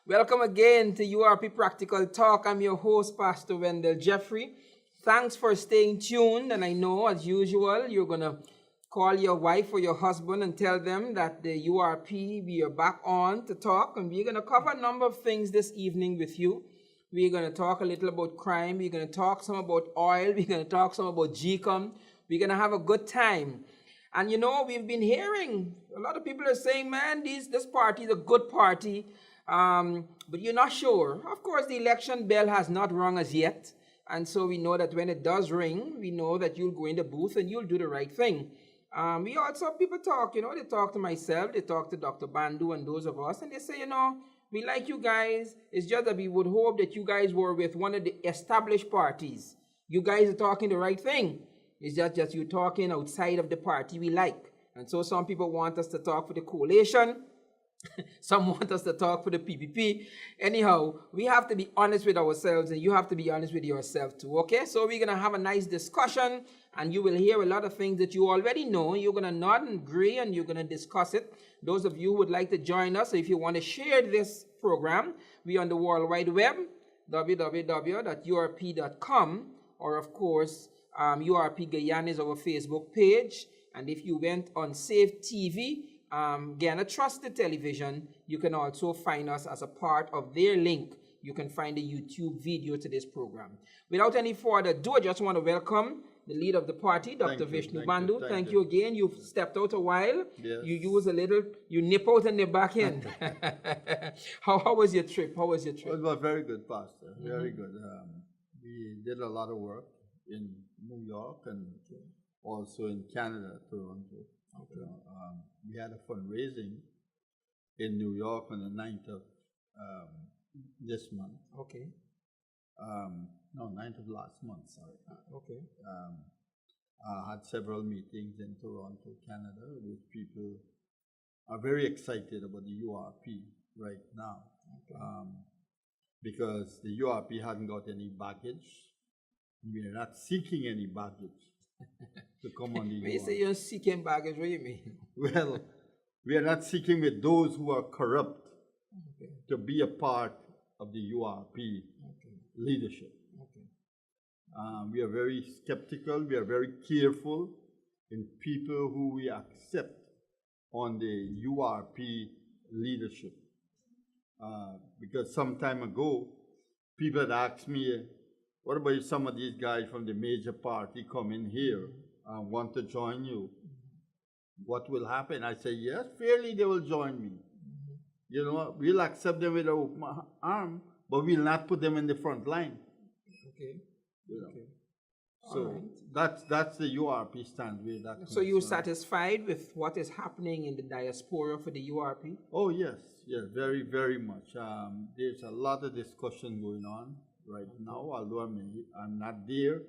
Welcome again to URP Practical Talk. I'm your host, Pastor Wendell Jeffrey. Thanks for staying tuned. And I know, as usual, you're going to call your wife or your husband and tell them that the URP, we are back on to talk. And we're going to cover a number of things this evening with you. We're going to talk a little about crime. We're going to talk some about oil. We're going to talk some about GCOM. We're going to have a good time. And you know, we've been hearing, a lot of people are saying, man, this party is a good party, but you're not sure. Of course, the election bell has not rung as yet. And so we know that when it does ring, we know that you'll go in the booth and you'll do the right thing. We also, people talk, they talk to myself, they talk to Dr. Bandu and those of us, and they say, we like you guys. It's just that we would hope that you guys were with one of the established parties. You guys are talking the right thing. It's just you talking outside of the party we like. And so some people want us to talk for the coalition. Some want us to talk for the PPP. Anyhow, we have to be honest with ourselves, and you have to be honest with yourself too, okay? So we're going to have a nice discussion, and you will hear a lot of things that you already know. You're going to nod and agree, and you're going to discuss it. Those of you who would like to join us, if you want to share this program, we're on the World Wide Web, www.urp.com, or of course, URP Guyana is our Facebook page. And if you went on Save TV, Guyana Trusted Television, you can also find us as a part of their link. You can find a YouTube video to this program. Without any further ado, I just want to welcome the leader of the party, Dr. Vishnu Bandu. Thank you again. You've stepped out a while. Yes. You use a little, you nip out and nip back in. How was your trip? How was your trip? It was very good, Pastor. Very good. We did a lot of work in New York and also in Canada, Toronto. Okay. We had a fundraising in New York on the 9th of this month. Okay. No, 9th of last month, sorry. Okay. I had several meetings in Toronto, Canada, with people are very excited about the URP right now. Okay. Because the URP hadn't got any baggage. We are not seeking any baggage to come on the When you URP. say you're seeking baggage, what do you mean? Well, we are not seeking with those who are corrupt Okay. to be a part of the URP Okay. leadership. Okay. We are very skeptical. We are very careful in people who we accept on the URP leadership. Because some time ago, people had asked me, what about if some of these guys from the major party come in here and want to join you? What will happen? I say, yes, fairly they will join me. You know, we'll accept them with an open arm, but we'll not put them in the front line. Okay. You know. Okay. So Alright. that's the URP stand with that. So you're concern. satisfied with what is happening in the diaspora for the URP? Oh yes, yes, very, very much. There's a lot of discussion going on right now, although I'm not there.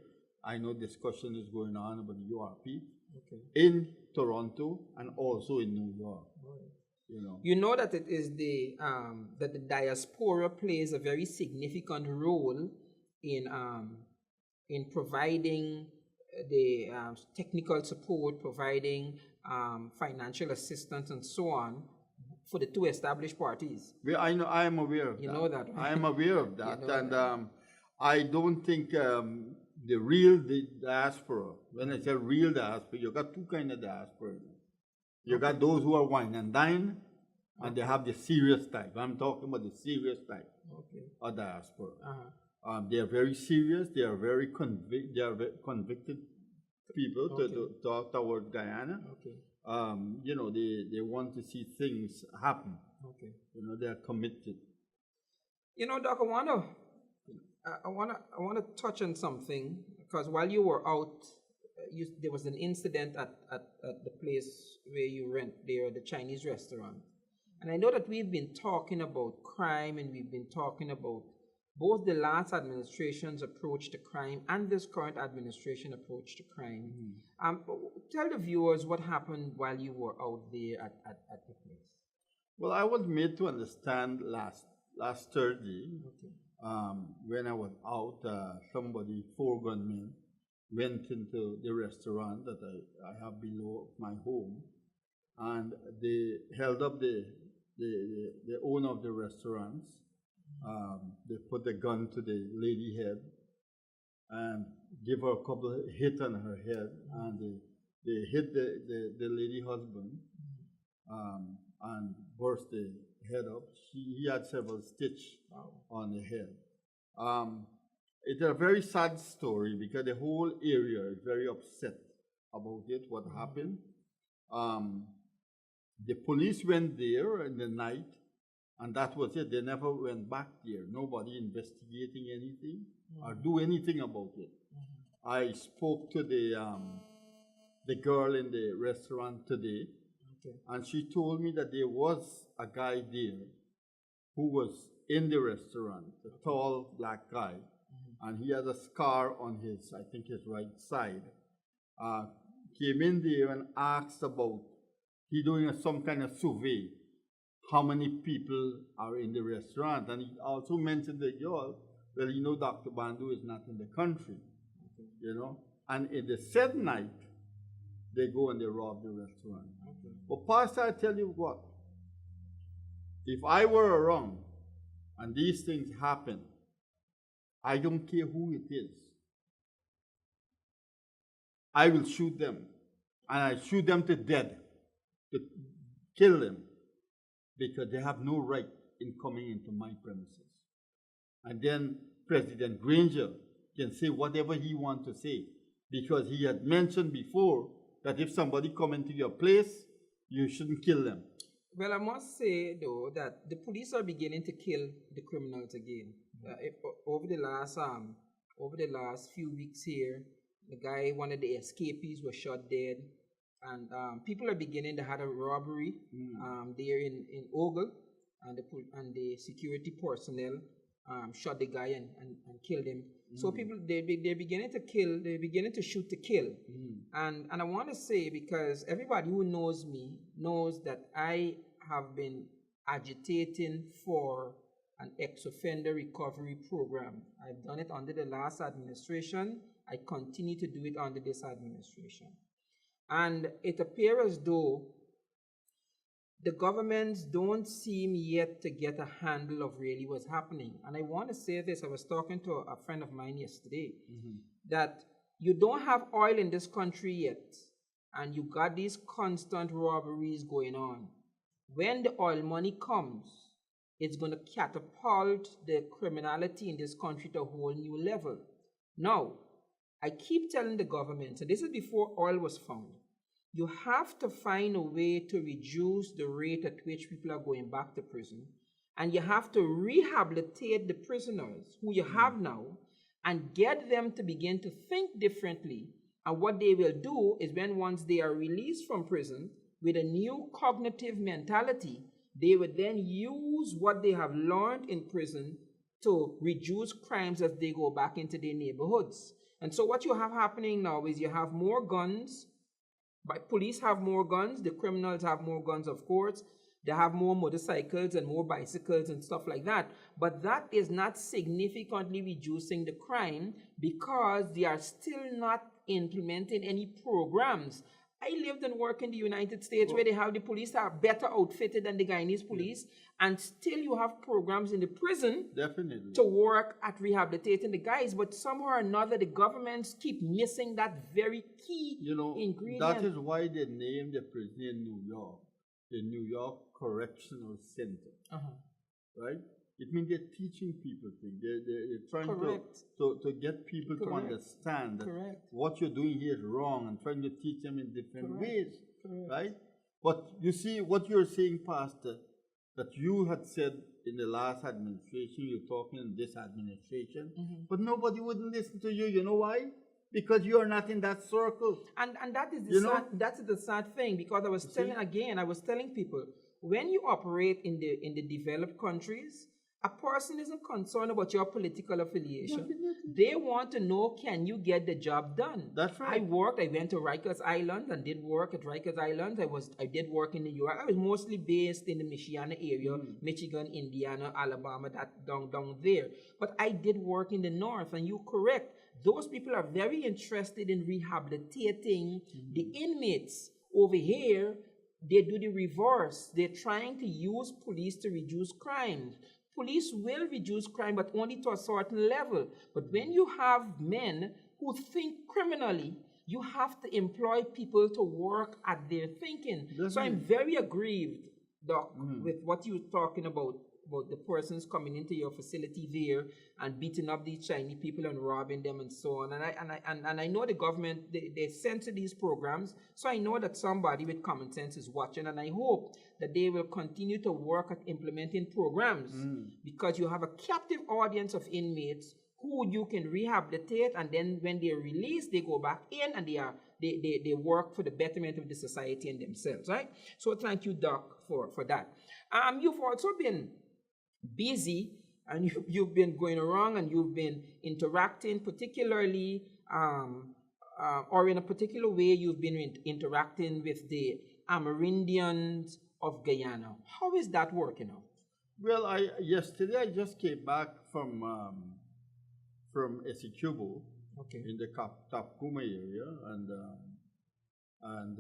I know discussion is going on about the URP Okay. in Toronto and also in New York. Alright. You know. that it is that the diaspora plays a very significant role in providing the technical support, providing financial assistance, and so on for the two established parties. I know. I am aware of that. You know that, right? I am aware of that, You know and that. I don't think the real diaspora. When I say real diaspora, you got two kind of diaspora. You got those who are wine and dine, and they have the serious type. I'm talking about the serious type Okay. of diaspora. Uh-huh. They are very serious. They are very convicted people to talk toward Guyana. Okay. You know, they want to see things happen. Okay. You know, they are committed. Doc, I wanna touch on something, because while you were out, there was an incident at the place where you rent there, the Chinese restaurant. And I know that we've been talking about crime, and we've been talking about both the last administration's approach to crime and this current administration approach to crime. Tell the viewers what happened while you were out there at the place. Well, I was made to understand last Thursday, Okay. when I was out, four gunmen, went into the restaurant that I have below my home, and they held up the the owner of the restaurants. They put the gun to the lady head and give her a couple of hit on her head, and they hit the lady husband and burst the head up. He had several stitches on the head. It's a very sad story because the whole area is very upset about it, what happened. The police went there in the night, and that was it. They never went back there. Nobody investigating anything or do anything about it. I spoke to the girl in the restaurant today, and she told me that there was a guy there who was in the restaurant, a tall black guy, and he had a scar on his, I think his right side. Came in there and asked about, he doing some kind of survey, how many people are in the restaurant. And he also mentioned the girl, well, you know, Dr. Bandu is not in the country, you know. And in the said night, they go and they rob the restaurant. But Pastor, I tell you what, if I were around and these things happen, I don't care who it is. I will shoot them, and I shoot them to death, to kill them, because they have no right in coming into my premises. And then President Granger can say whatever he wants to say, because he had mentioned before that if somebody come into your place, you shouldn't kill them. Well, I must say, though, that the police are beginning to kill the criminals again. Over the last few weeks here, the guy, one of the escapees, was shot dead, and people are beginning to have a robbery there in Ogle, and the security personnel shot the guy and killed him. So people they're beginning to kill, they're beginning to shoot to kill, and I want to say, because everybody who knows me knows that I have been agitating for an ex-offender recovery program. I've done it under the last administration. I continue to do it under this administration. And it appears as though the governments don't seem yet to get a handle of really what's happening. And I want to say this, I was talking to a friend of mine yesterday, that you don't have oil in this country yet, and you got these constant robberies going on. When the oil money comes, it's going to catapult the criminality in this country to a whole new level. Now, I keep telling the government, and this is before oil was found, you have to find a way to reduce the rate at which people are going back to prison, and you have to rehabilitate the prisoners who you have now and get them to begin to think differently. And what they will do is, when once they are released from prison with a new cognitive mentality, they would then use what they have learned in prison to reduce crimes as they go back into their neighborhoods. And so what you have happening now is you have more guns. Police have more guns. The criminals have more guns, of course. They have more motorcycles and more bicycles and stuff like that. But that is not significantly reducing the crime, because they are still not implementing any programs. I lived and worked in the United States where they have the police are better outfitted than the Guyanese police, and still you have programs in the prison to work at rehabilitating the guys. But somehow or another, the governments keep missing that very key ingredient. That is why they named the prison in New York the New York Correctional Center, right? It means they're teaching people things. They're trying to get people to understand that what you're doing here is wrong, and trying to teach them in different ways, right? But you see, what you're saying, Pastor, that you had said in the last administration, you're talking in this administration, but nobody wouldn't listen to you. You know why? Because you are not in that circle. And that is the sad thing, because I was telling people, when you operate in the developed countries, a person isn't concerned about your political affiliation. They want to know, can you get the job done? That's right. I went to Rikers Island and did work at Rikers Island. I did work in the U.S. I was mostly based in the Michiana area, Michigan, Indiana, Alabama, that down there. But I did work in the north, and you're correct. Those people are very interested in rehabilitating the inmates. Over here, they do the reverse. They're trying to use police to reduce crime. Police will reduce crime, but only to a certain level. But when you have men who think criminally, you have to employ people to work at their thinking. So I'm very aggrieved, Doc, with what you're talking about the persons coming into your facility there and beating up these Chinese people and robbing them and so on. And I know the government, they censor these programs, so I know that somebody with common sense is watching, and I hope that they will continue to work at implementing programs because you have a captive audience of inmates who you can rehabilitate, and then when they're released, they go back in and they work for the betterment of the society and themselves, right? So thank you, Doc, for that. You've also been busy, and you've been going around and you've been interacting, particularly or in a particular way, you've been interacting with the Amerindians of Guyana. How is that working out? Well, yesterday I just came back from Essequibo, in the Tapcuma area, and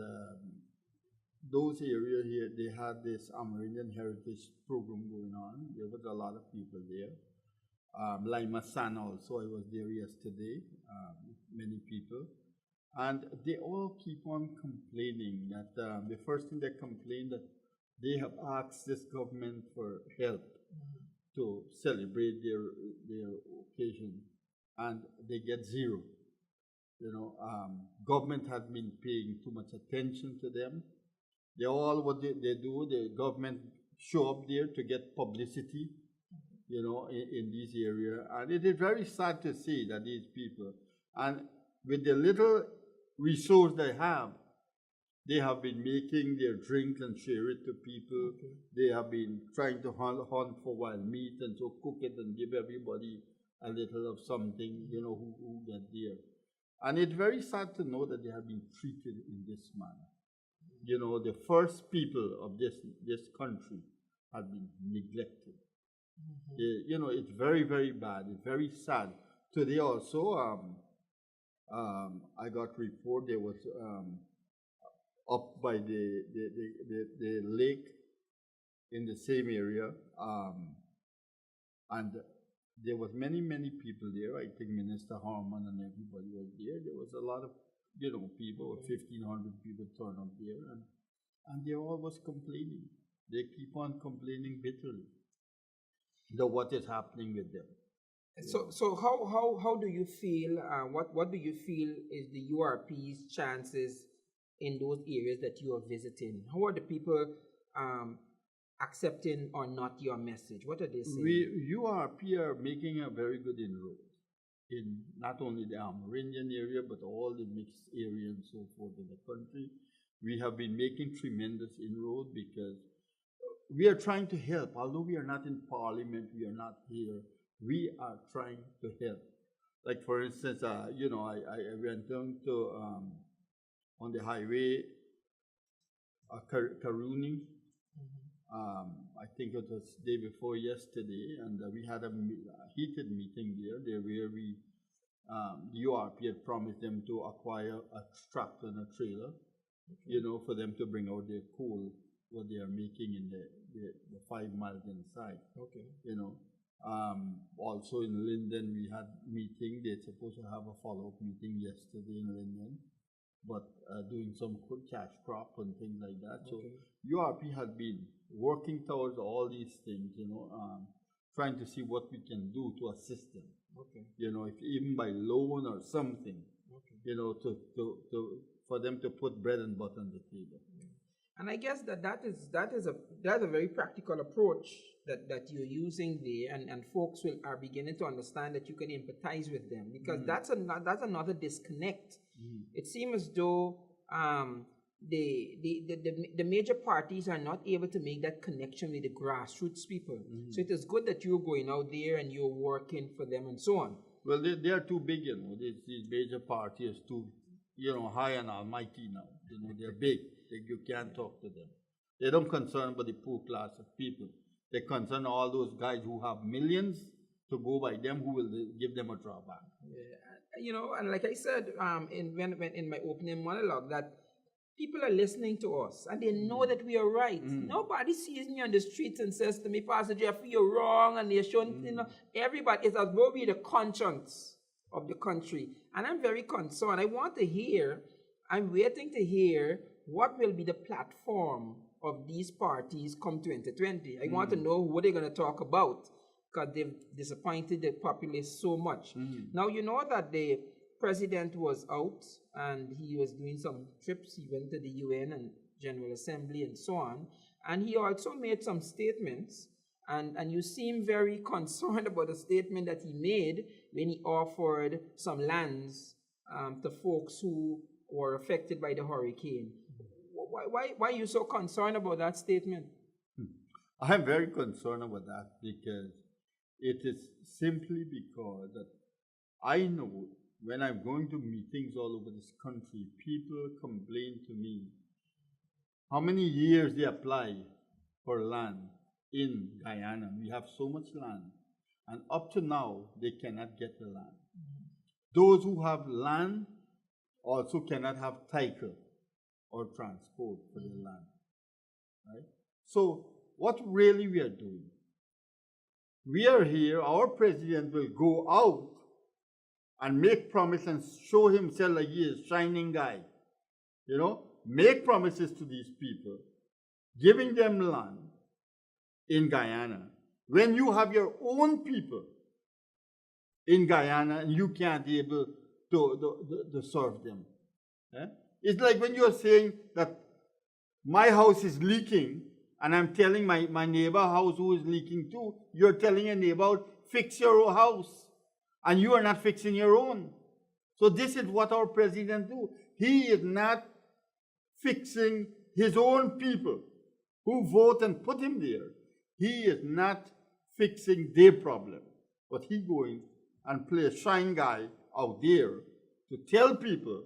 those areas here, they had this Amerindian Heritage Program going on. There was a lot of people there. Lima San also, I was there yesterday, many people. And they all keep on complaining that the first thing they complain that they have asked this government for help to celebrate their occasion, and they get zero. You know, government had been paying too much attention to them. They all, what they do, the government show up there to get publicity, you know, in this area. And it is very sad to see that these people, and with the little resource they have been making their drinks and share it to people. They have been trying to hunt for wild meat and so cook it and give everybody a little of something, you know, who get there. And it's very sad to know that they have been treated in this manner. You know, the first people of this country have been neglected. You know, it's very, very bad. It's very sad. Today also, I got report there was up by the lake in the same area, and there was many people there. I think Minister Harman and everybody was there. There was a lot of, you know, people, 1,500 people turned up there, and they all was complaining. They keep on complaining bitterly that what is happening with them. So how do you feel? What do you feel is the URP's chances in those areas that you are visiting? How are the people accepting or not your message? What are they saying? URP are making a very good inroad in not only the Amerindian area, but all the mixed area and so forth in the country. We have been making tremendous inroad because we are trying to help. Although we are not in parliament, we are not here, we are trying to help. Like for instance, you know, I went down to, on the highway, Karuni. I think it was the day before yesterday, and we had a heated meeting there where we, the URP had promised them to acquire a tractor and a trailer, you know, for them to bring out their coal, what they are making in the 5 miles inside. You know, also in Linden we had meeting. They're supposed to have a follow-up meeting yesterday in Linden, but doing some cash crop and things like that. So URP had been working towards all these things, you know, trying to see what we can do to assist them. You know, if even by loan or something, you know, for them to put bread and butter on the table. And I guess that is a very practical approach that you're using there, and folks are beginning to understand that you can empathize with them, because that's another disconnect. It seems as though the major parties are not able to make that connection with the grassroots people. So it is good that you're going out there and you're working for them and so on. Well, they are too big, you know. These major parties too, you know, high and almighty now. You know, they're big. You can't talk to them. They don't concern about the poor class of people. They concern all those guys who have millions to go by them, who will give them a drawback. Yeah. You know, and like I said in my opening monologue, that people are listening to us and they know that we are right. Nobody sees me on the streets and says to me, Pastor Jeffrey, you're wrong, and they're showing, everybody is as though we're the conscience of the country. And I'm very concerned. I'm waiting to hear what will be the platform of these parties come 2020. I want to know what they're going to talk about, because they've disappointed the populace so much. Now, you know that the president was out and he was doing some trips. He went to the UN and General Assembly and so on. And he also made some statements. And you seem very concerned about the statement that he made when he offered some lands to folks who were affected by the hurricane. Why are you so concerned about that statement? I'm very concerned about that because it is simply because that I know when I'm going to meetings all over this country, people complain to me how many years they apply for land in Guyana. We have so much land, and up to now, they cannot get the land. Those who have land also cannot have title or transport for the land. Right? So, what really we are doing? We are here, our president will go out and make promises and show himself like he is a shining guy. You know, make promises to these people, giving them land in Guyana. When you have your own people in Guyana and you can't be able to serve them. It's like when you're saying that my house is leaking and I'm telling my neighbor house who is leaking too, you're telling a neighbor, fix your house. And you are not fixing your own. So this is what our president do. He is not fixing his own people who vote and put him there. He is not fixing their problem. But he going and play a shine guy out there to tell people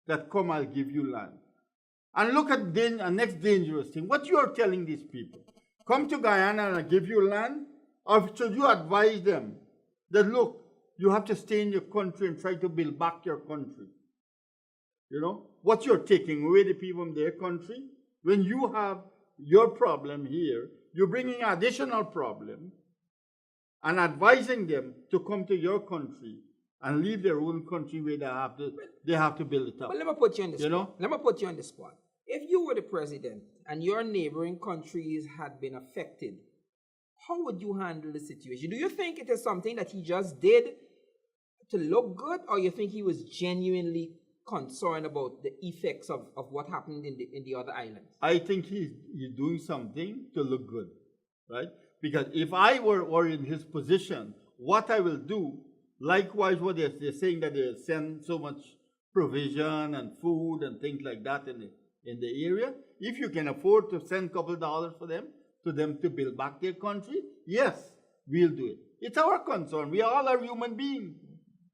that come, I'll give you land. And look at the next dangerous thing. What you are telling these people? Come to Guyana and I'll give you land? Or should you advise them that, look, you have to stay in your country and try to build back your country? You know, what you're taking away the people from their country? When you have your problem here, you're bringing additional problem and advising them to come to your country and leave their own country where they have to build it up. But let me put you on the spot. Let me put you on the spot. If you were the president and your neighboring countries had been affected, how would you handle the situation? Do you think it is something that he just did to look good, or you think he was genuinely concerned about the effects of what happened in the other islands? I think he's doing something to look good, right? Because if I were in his position, what I will do, likewise what they're saying that they send so much provision and food and things like that in the area, if you can afford to send a couple dollars for them, to build back their country, yes, we'll do it. It's our concern. We all are human beings,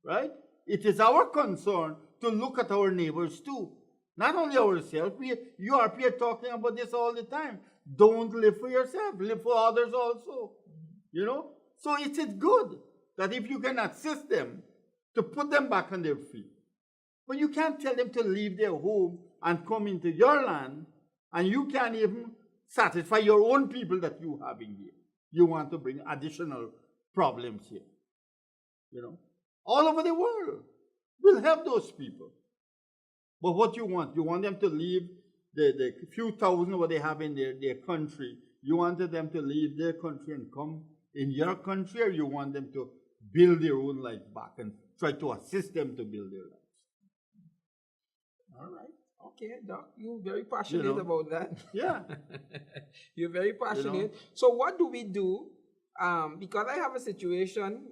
right? It is our concern to look at our neighbors too. Not only ourselves. URP are talking about this all the time. Don't live for yourself. Live for others also. You know? So it is good that if you can assist them to put them back on their feet. But you can't tell them to leave their home and come into your land, and you can't even satisfy your own people that you have in here. You want to bring additional problems here. You know? All over the world. We'll help those people. But what you want them to leave the few thousand what they have in their country. You wanted them to leave their country and come in your country, or you want them to build their own life back and try to assist them to build their lives? All right. Okay, Doc, you're very passionate about that. Yeah. You're very passionate. So what do we do? Because I have a situation,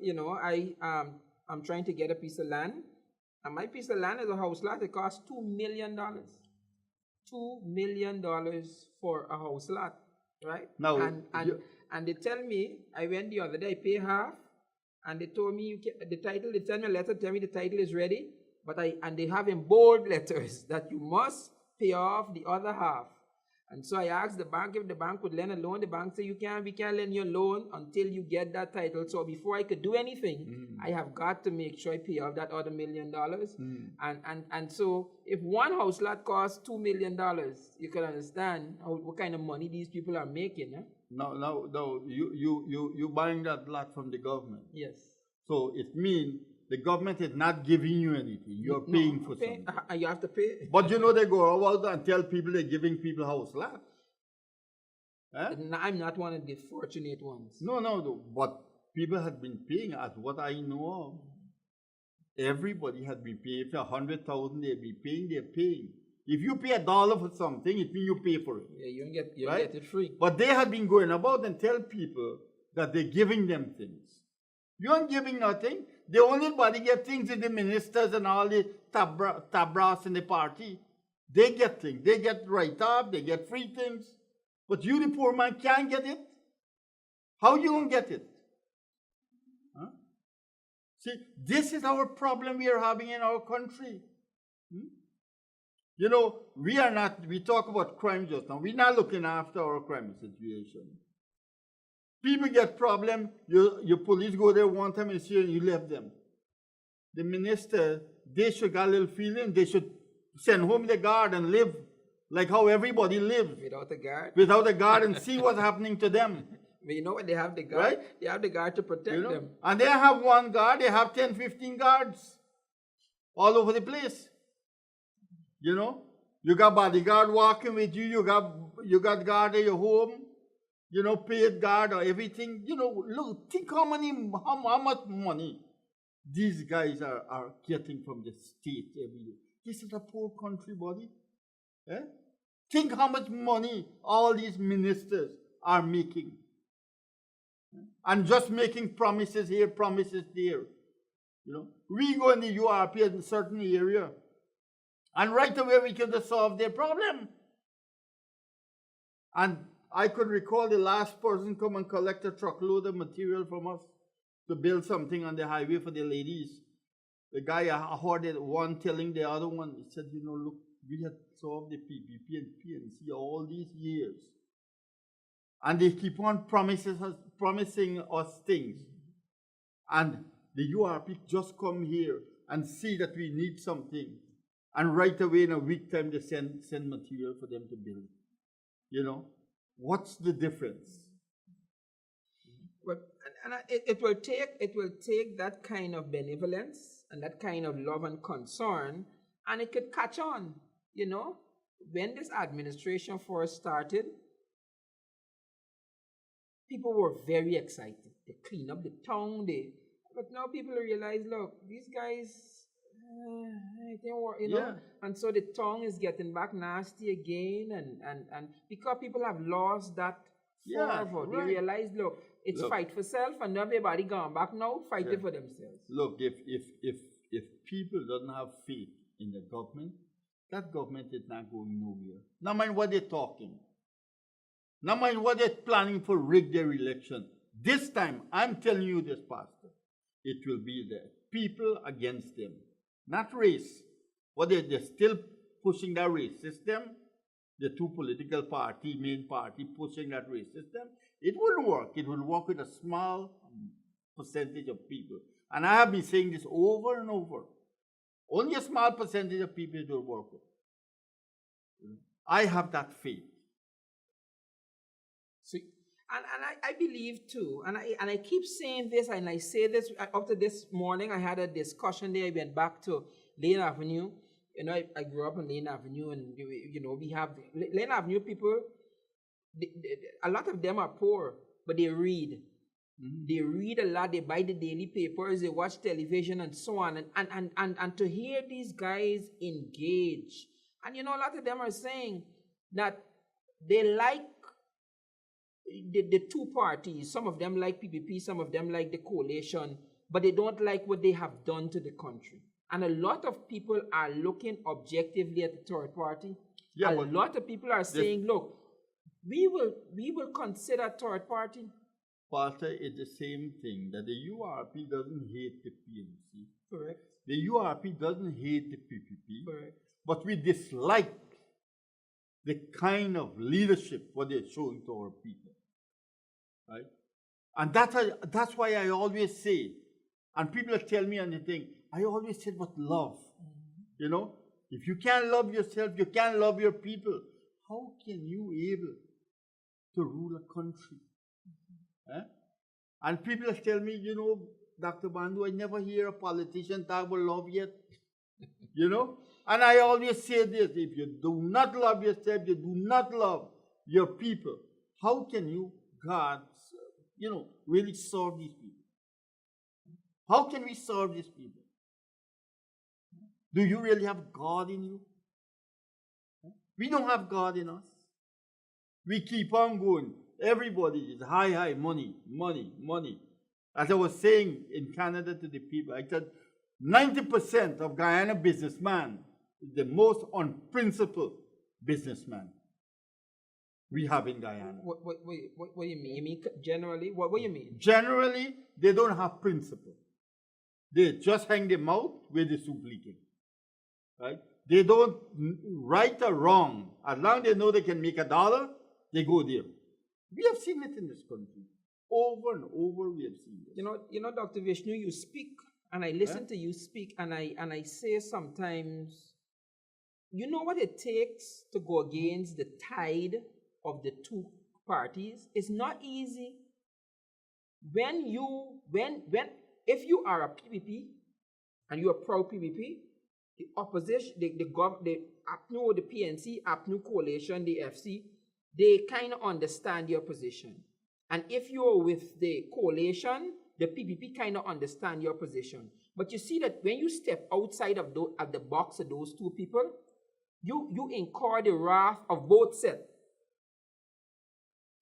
I'm trying to get a piece of land. And my piece of land is a house lot. It costs $2 million. $2 million for a house lot, right? Now, and they tell me, I went the other day, I pay half, and they told me the title. They sent me a letter, tell me the title is ready, and they have in bold letters that you must pay off the other half. And so I asked the bank if the bank would lend a loan. The bank said, we can't lend you a loan until you get that title. So before I could do anything, I have got to make sure I pay off that other $1 million. And so if one house lot costs $2 million, you can understand what kind of money these people are making. No, you buying that lot from the government. Yes. So it means the government is not giving you anything. You're paying for something. You have to pay. But you know they go out and tell people they're giving people house lot. Eh? I'm not one of the fortunate ones. No. But people had been paying, as what I know of. Everybody had been paying. If 100,000 they'll be paying, they're paying. If you pay $1 for something, it means you pay for it. Yeah, you don't get it free. But they had been going about and tell people that they're giving them things. You aren't giving nothing. The only body get things is the ministers and all the tabras in the party. They get things. They get right up. They get free things. But you, the poor man, can't get it. How you gonna get it? Huh? See, this is our problem we are having in our country. You know, we talk about crime just now. We're not looking after our crime situation. People get problem, your police go there one time and see you left them. The minister, they should get a little feeling, they should send home the guard and live like how everybody lives. Without a guard? Without a guard and see what's happening to them. But you know what? They have the guard. Right? They have the guard to protect them. And they have one guard, they have 10, 15 guards all over the place. You know? You got bodyguard walking with you, you got guard at your home. You know, paid guard or everything. You know, look, think how much money these guys are getting from the state every year. This is a poor country, buddy. Eh? Think how much money all these ministers are making. And just making promises here, promises there. You know, we go in the URP in a certain area, and right away we can just solve their problem. And I could recall the last person come and collect a truckload of material from us to build something on the highway for the ladies. The guy, I heard one telling the other one, he said, you know, look, we had solved the PPP and PNC all these years. And they keep on promising us things. And the URP just come here and see that we need something. And right away in a week time, they send material for them to build. You know? What's the difference? But it will take that kind of benevolence and that kind of love and concern, and it could catch on. You know, when this administration first started, people were very excited. They clean up the town. But now people realize, look, these guys, it didn't work, you know. Yeah. And so the tongue is getting back nasty again, and because people have lost that fervor, they realize, look, it's fight for self, and everybody gone back now fighting for themselves. Look, if people don't have faith in the government, that government is not going nowhere. No mind what they're talking. No mind what they're planning for rig their election. This time, I'm telling you this, Pastor, it will be the people against them. Not race. But they're still pushing that race system. The two political party, main party, pushing that race system. It wouldn't work. It will work with a small percentage of people. And I have been saying this over and over. Only a small percentage of people it will work with. I have that faith. See, and I believe too, and I keep saying this, and I say this up to this morning. I had a discussion there. I went back to Lane Avenue. You know, I grew up on Lane Avenue, and you know, we have Lane Avenue people. A lot of them are poor, but they read. Mm-hmm. They read a lot. They buy the daily papers. They watch television and so on. And to hear these guys engage, and you know, a lot of them are saying that they like the two parties. Some of them like PPP, some of them like the coalition, but they don't like what they have done to the country. And a lot of people are looking objectively at the third party. Yeah, a lot of people are saying, look, we will consider third party. Pastor, it's the same thing that the URP doesn't hate the PNC. Correct. The URP doesn't hate the PPP. Correct. But we dislike the kind of leadership what they're showing to our people, right? And that's why I always say, and people tell me anything, I always say about love. You know, if you can't love yourself, you can't love your people. How can you able to rule a country? And people tell me, you know, Dr. Bandhu, I never hear a politician talk about love yet. You know? And I always say this, if you do not love yourself, you do not love your people, how can you, God, you know, really serve these people? How can we serve these people? Do you really have God in you? We don't have God in us. We keep on going. Everybody is high, money, money, money. As I was saying in Canada to the people, I said 90% of Guyana businessmen is the most unprincipled businessman we have in Guyana. What do you mean? You mean generally? What do you mean? Generally, they don't have principle. They just hang their mouth with the soup leaking. Right? They don't right or wrong. As long as they know they can make $1, they go there. We have seen it in this country. Over and over we have seen it. You know, Dr. Vishnu, you speak, and I listen to you speak, and I say sometimes, you know what it takes to go against the tide of the two parties? It's not easy. If you are a PPP and you're a proud PPP, the opposition, the APNU, the PNC, APNU coalition, the FC, they kind of understand your position. And if you're with the coalition, the PPP kind of understand your position. But you see that when you step outside of the box of those two people, you incur the wrath of both sets.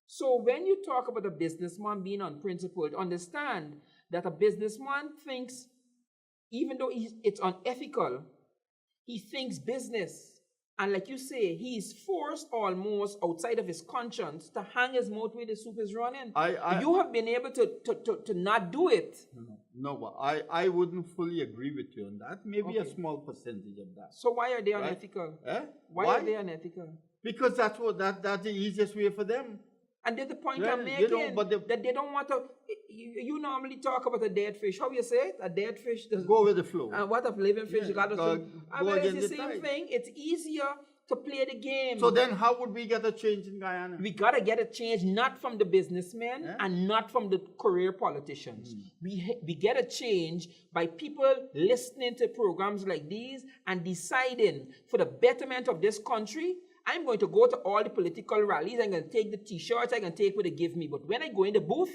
So when you talk about a businessman being unprincipled, understand that a businessman thinks, even though it's unethical, he thinks business. And like you say, he is forced almost outside of his conscience to hang his mouth where the soup is running. You have been able to not do it. No, but I wouldn't fully agree with you on that. Maybe a small percentage of that. So why are they unethical? Why are they unethical? Because that's the easiest way for them. And that's the point I'm making, that they don't want to. You normally talk about a dead fish. How you say it? A dead fish doesn't go with the flow. And what of living fish? It's the same thing. It's easier to play the game. So then how would we get a change in Guyana? We got to get a change not from the businessmen and not from the career politicians. We get a change by people listening to programs like these and deciding for the betterment of this country. I'm going to go to all the political rallies. I'm going to take the T-shirts. I can take what they give me. But when I go in the booth,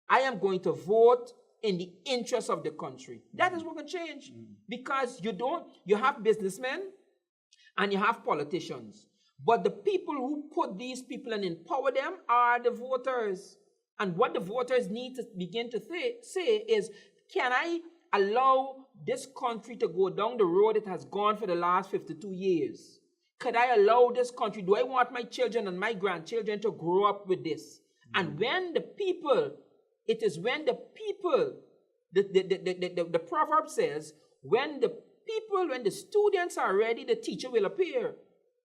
I am going to vote in the interest of the country. That is what can change. Because you have businessmen and you have politicians. But the people who put these people and empower them are the voters. And what the voters need to begin to say is, can I allow this country to go down the road it has gone for the last 52 years? Could I allow this country? Do I want my children and my grandchildren to grow up with this? And when the people, it is when the people, the proverb says, when the students are ready, the teacher will appear.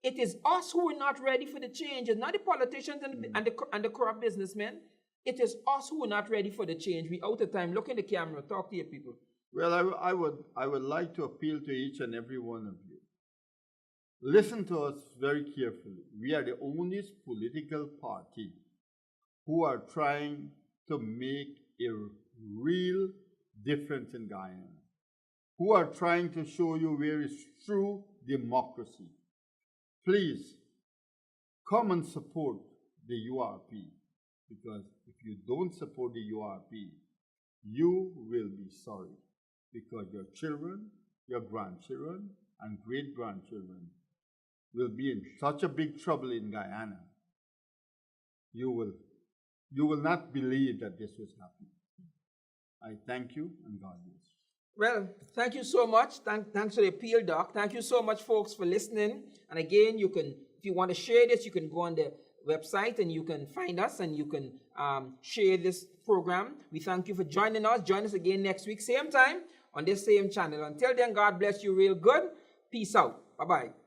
It is us who are not ready for the change. It's not the politicians and the corrupt businessmen. It is us who are not ready for the change. We out of time. Look in the camera. Talk to your people. Well, I would like to appeal to each and every one of you. Listen to us very carefully. We are the only political party who are trying to make a real difference in Guyana, who are trying to show you where is true democracy. Please come and support the URP, because if you don't support the URP, you will be sorry, because your children, your grandchildren, and great-grandchildren will be in such a big trouble in Guyana. You will not believe that this was happening. I thank you, and God bless. Well, thank you so much. Thanks for the appeal, Doc. Thank you so much, folks, for listening. And again, you can, if you want to share this, you can go on the website and you can find us and you can share this program. We thank you for joining us. Join us again next week, same time, on this same channel. Until then, God bless you real good. Peace out. Bye-bye.